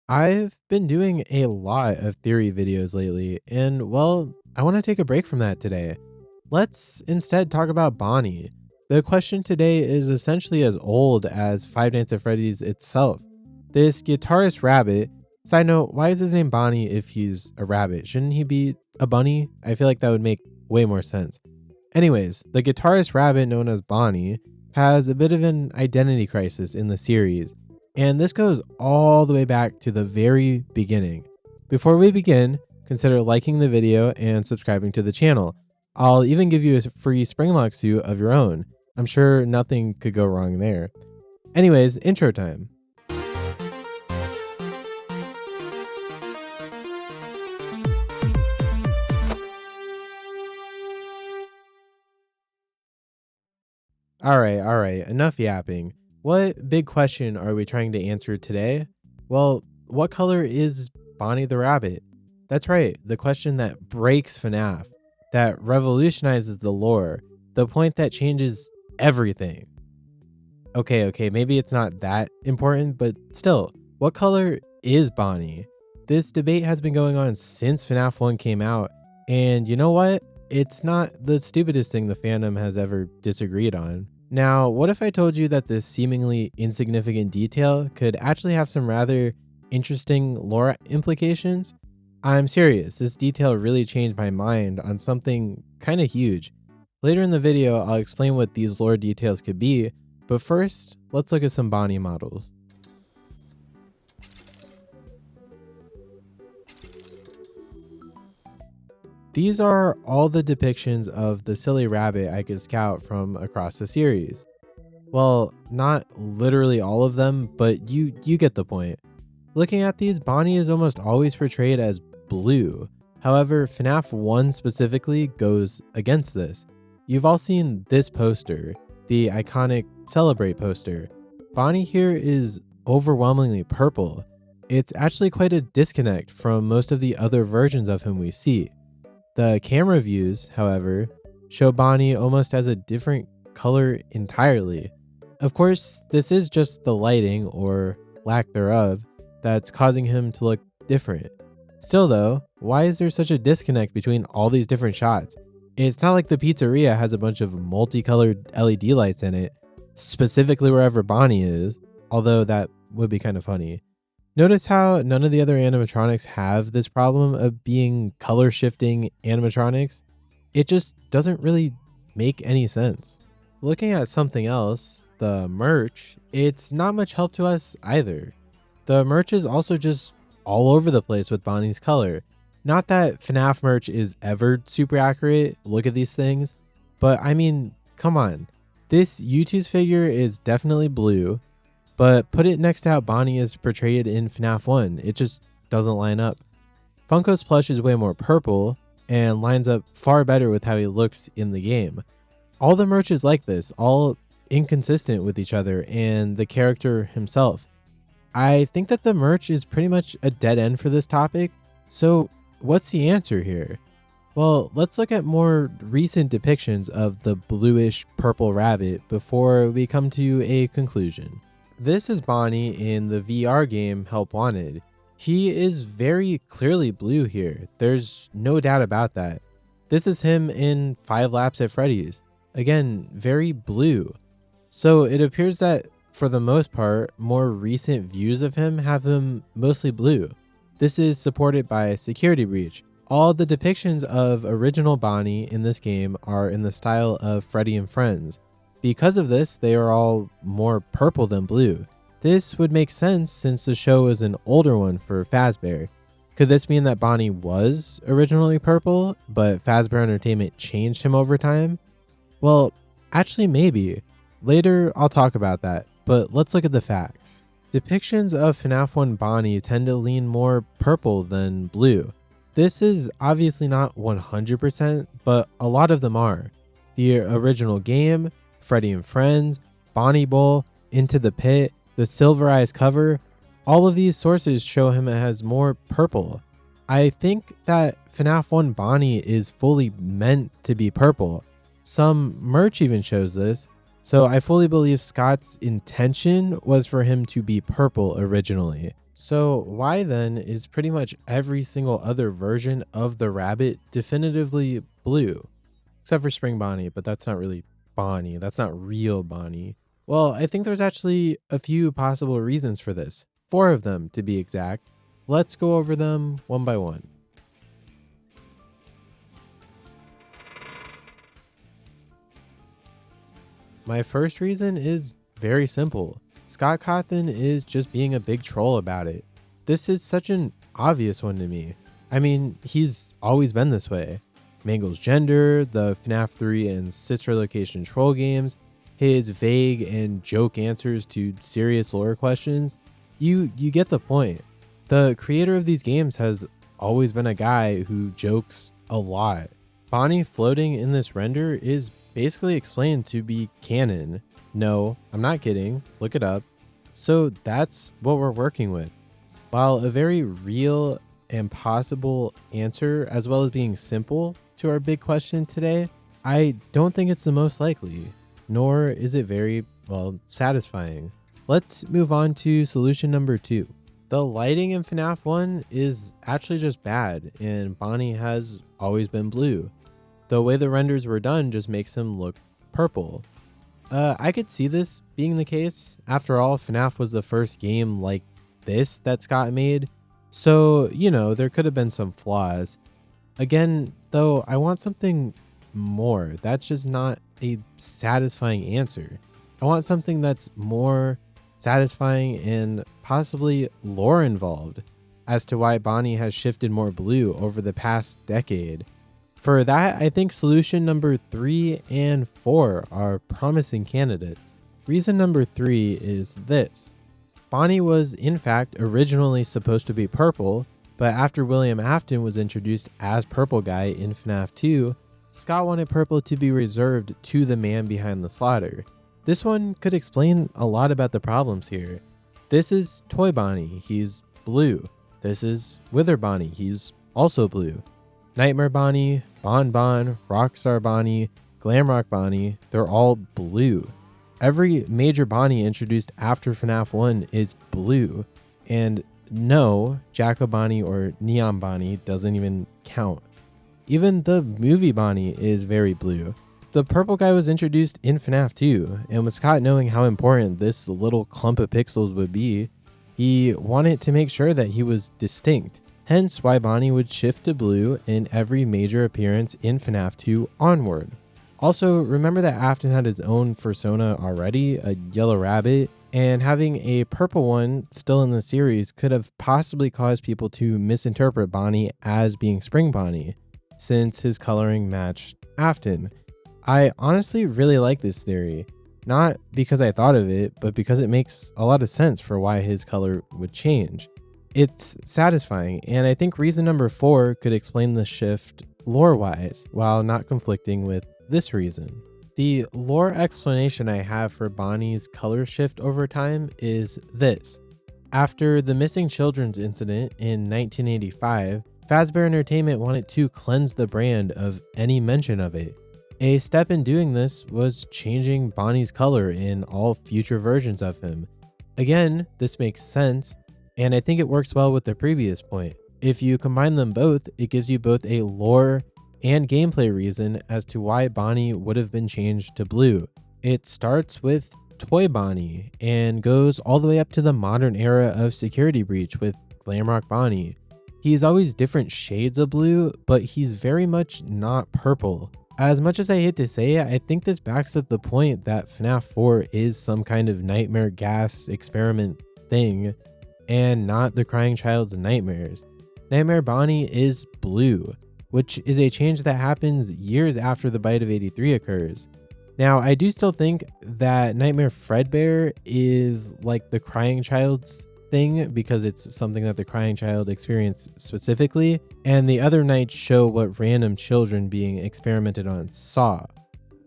I've been doing a lot of theory videos lately, and well, I want to take a break from that today. Let's instead talk about Bonnie. The question today is essentially as old as Five Nights at Freddy's itself. This guitarist rabbit, side note, why is his name Bonnie if he's a rabbit? Shouldn't he be a bunny? I feel like that would make way more sense. Anyways, the guitarist rabbit known as Bonnie has a bit of an identity crisis in the series, and this goes all the way back to the very beginning. Before we begin, consider liking the video and subscribing to the channel. I'll even give you a free Springlock suit of your own. I'm sure nothing could go wrong there. Anyways, intro time. All right, enough yapping. What big question are we trying to answer today? Well, what color is Bonnie the Rabbit? That's right, the question that breaks FNAF, that revolutionizes the lore, the point that changes everything. Okay, maybe it's not that important, but still, what color is Bonnie? This debate has been going on since FNAF 1 came out, and you know what? It's not the stupidest thing the fandom has ever disagreed on. Now, what if I told you that this seemingly insignificant detail could actually have some rather interesting lore implications? I'm serious, this detail really changed my mind on something kind of huge. Later in the video, I'll explain what these lore details could be, but first, let's look at some Bonnie models. These are all the depictions of the silly rabbit I could scout from across the series. Well, not literally all of them, but you get the point. Looking at these, Bonnie is almost always portrayed as blue. However, FNAF 1 specifically goes against this. You've all seen this poster, the iconic Celebrate poster. Bonnie here is overwhelmingly purple. It's actually quite a disconnect from most of the other versions of him we see. The camera views, however, show Bonnie almost as a different color entirely. Of course, this is just the lighting, or lack thereof, that's causing him to look different. Still though, why is there such a disconnect between all these different shots? It's not like the pizzeria has a bunch of multicolored LED lights in it, specifically wherever Bonnie is, although that would be kind of funny. Notice how none of the other animatronics have this problem of being color shifting animatronics? It just doesn't really make any sense. Looking at something else, the merch, it's not much help to us either. The merch is also just all over the place with Bonnie's color. Not that FNAF merch is ever super accurate, look at these things, but I mean, come on. This YouTube's figure is definitely blue, but put it next to how Bonnie is portrayed in FNAF 1, it just doesn't line up. Funko's plush is way more purple, and lines up far better with how he looks in the game. All the merch is like this, all inconsistent with each other and the character himself. I think that the merch is pretty much a dead end for this topic, so what's the answer here? Well, let's look at more recent depictions of the bluish purple rabbit before we come to a conclusion. This is Bonnie in the VR game Help Wanted. He is very clearly blue here. There's no doubt about that. This is him in 5 Laps at Freddy's. Again, very blue. So it appears that for the most part, more recent views of him have him mostly blue. This is supported by Security Breach. All the depictions of original Bonnie in this game are in the style of Freddy and Friends. Because of this, they are all more purple than blue. This would make sense since the show is an older one for Fazbear. Could this mean that Bonnie was originally purple, but Fazbear Entertainment changed him over time? Well, actually maybe. Later I'll talk about that, but let's look at the facts. Depictions of FNAF 1 Bonnie tend to lean more purple than blue. This is obviously not 100%, but a lot of them are. The original game, Freddy and Friends, Bonnie Bowl, Into the Pit, the Silver Eyes cover, all of these sources show him as more purple. I think that FNAF 1 Bonnie is fully meant to be purple. Some merch even shows this, so I fully believe Scott's intention was for him to be purple originally. So why then is pretty much every single other version of the rabbit definitively blue? Except for Spring Bonnie, but that's not really Bonnie. That's not real Bonnie. Well, I think there's actually a few possible reasons for this. 4 of them to be exact. Let's go over them one by one. My first reason is very simple. Scott Cawthon is just being a big troll about it. This is such an obvious one to me. I mean, he's always been this way. Mangle's gender, the FNAF 3 and sister location troll games, his vague and joke answers to serious lore questions. You get the point. The creator of these games has always been a guy who jokes a lot. Bonnie floating in this render is basically explained to be canon. No, I'm not kidding. Look it up. So that's what we're working with. While a very real and possible answer, as well as being simple to our big question today, I don't think it's the most likely, nor is it very, well, satisfying. Let's move on to solution number 2. The lighting in FNAF 1 is actually just bad, and Bonnie has always been blue. The way the renders were done just makes him look purple. I could see this being the case. After all, FNAF was the first game like this that Scott made, so, there could have been some flaws. Again, though, I want something more. That's just not a satisfying answer. I want something that's more satisfying and possibly lore involved as to why Bonnie has shifted more blue over the past decade. For that, I think solution number 3 and 4 are promising candidates. Reason number 3 is this. Bonnie was in fact originally supposed to be purple, but after William Afton was introduced as Purple Guy in FNAF 2, Scott wanted purple to be reserved to the man behind the slaughter. This one could explain a lot about the problems here. This is Toy Bonnie, he's blue. This is Wither Bonnie, he's also blue. Nightmare Bonnie, Bon Bon, Rockstar Bonnie, Glamrock Bonnie, they're all blue. Every major Bonnie introduced after FNAF 1 is blue, and no, Jacko Bonnie or Neon Bonnie doesn't even count. Even the movie Bonnie is very blue. The purple guy was introduced in FNAF 2, and with Scott knowing how important this little clump of pixels would be, he wanted to make sure that he was distinct, hence why Bonnie would shift to blue in every major appearance in FNAF 2 onward. Also, remember that Afton had his own persona already, a yellow rabbit, and having a purple one still in the series could have possibly caused people to misinterpret Bonnie as being Spring Bonnie, since his coloring matched Afton. I honestly really like this theory, not because I thought of it, but because it makes a lot of sense for why his color would change. It's satisfying, and I think reason number 4 could explain the shift lore-wise, while not conflicting with this reason. The lore explanation I have for Bonnie's color shift over time is this. After the missing children's incident in 1985, Fazbear Entertainment wanted to cleanse the brand of any mention of it. A step in doing this was changing Bonnie's color in all future versions of him. Again, this makes sense, and I think it works well with the previous point. If you combine them both, it gives you both a lore and gameplay reason as to why Bonnie would have been changed to blue. It starts with Toy Bonnie and goes all the way up to the modern era of Security Breach with Glamrock Bonnie. He's always different shades of blue, but he's very much not purple. As much as I hate to say it, I think this backs up the point that FNAF 4 is some kind of nightmare gas experiment thing and not the crying child's nightmares. Nightmare Bonnie is blue, which is a change that happens years after the bite of 83 occurs. Now, I do still think that Nightmare Fredbear is like the crying child's thing because it's something that the crying child experienced specifically, and the other nights show what random children being experimented on saw.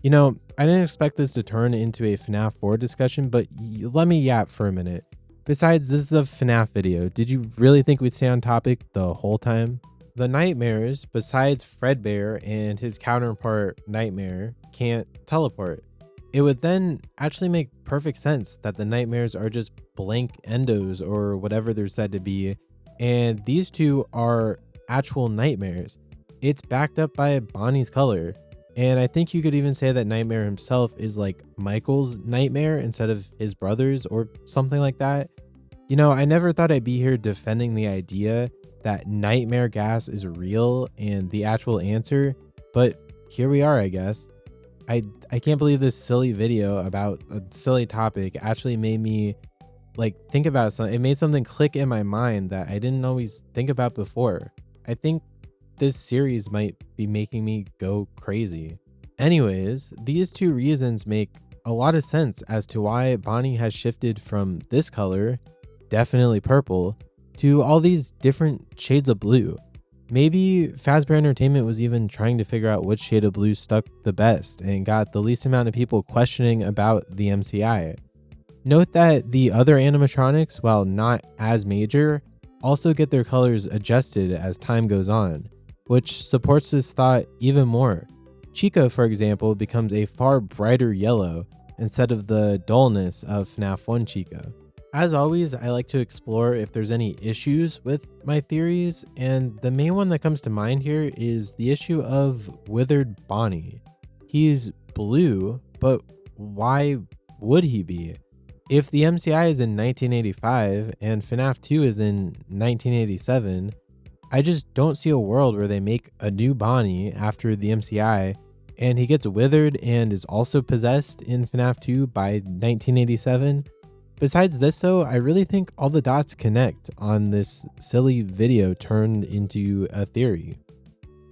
I didn't expect this to turn into a FNAF 4 discussion, but let me yap for a minute. Besides, this is a FNAF video. Did you really think we'd stay on topic the whole time? The nightmares, besides Fredbear and his counterpart Nightmare, can't teleport. It would then actually make perfect sense that the nightmares are just blank endos or whatever they're said to be, and these two are actual nightmares. It's backed up by Bonnie's color, and I think you could even say that Nightmare himself is like Michael's nightmare instead of his brother's or something like that. I never thought I'd be here defending the idea that nightmare gas is real and the actual answer, but here we are, I guess. I can't believe this silly video about a silly topic actually made me like think about something. It made something click in my mind that I didn't always think about before. I think this series might be making me go crazy. Anyways, these two reasons make a lot of sense as to why Bonnie has shifted from this color, definitely purple, to all these different shades of blue. Maybe Fazbear Entertainment was even trying to figure out which shade of blue stuck the best and got the least amount of people questioning about the MCI. Note that the other animatronics, while not as major, also get their colors adjusted as time goes on, which supports this thought even more. Chica, for example, becomes a far brighter yellow instead of the dullness of FNAF 1 Chica. As always, I like to explore if there's any issues with my theories, and the main one that comes to mind here is the issue of Withered Bonnie. He's blue, but why would he be? If the MCI is in 1985 and FNAF 2 is in 1987, I just don't see a world where they make a new Bonnie after the MCI and he gets withered and is also possessed in FNAF 2 by 1987. Besides this though, I really think all the dots connect on this silly video turned into a theory.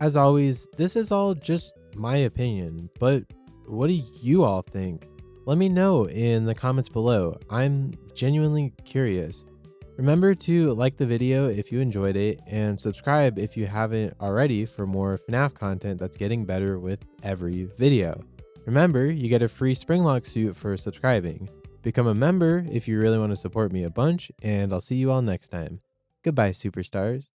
As always, this is all just my opinion, but what do you all think? Let me know in the comments below. I'm genuinely curious. Remember to like the video if you enjoyed it and subscribe if you haven't already for more FNAF content that's getting better with every video. Remember, you get a free Springlock suit for subscribing. Become a member if you really want to support me a bunch, and I'll see you all next time. Goodbye, superstars.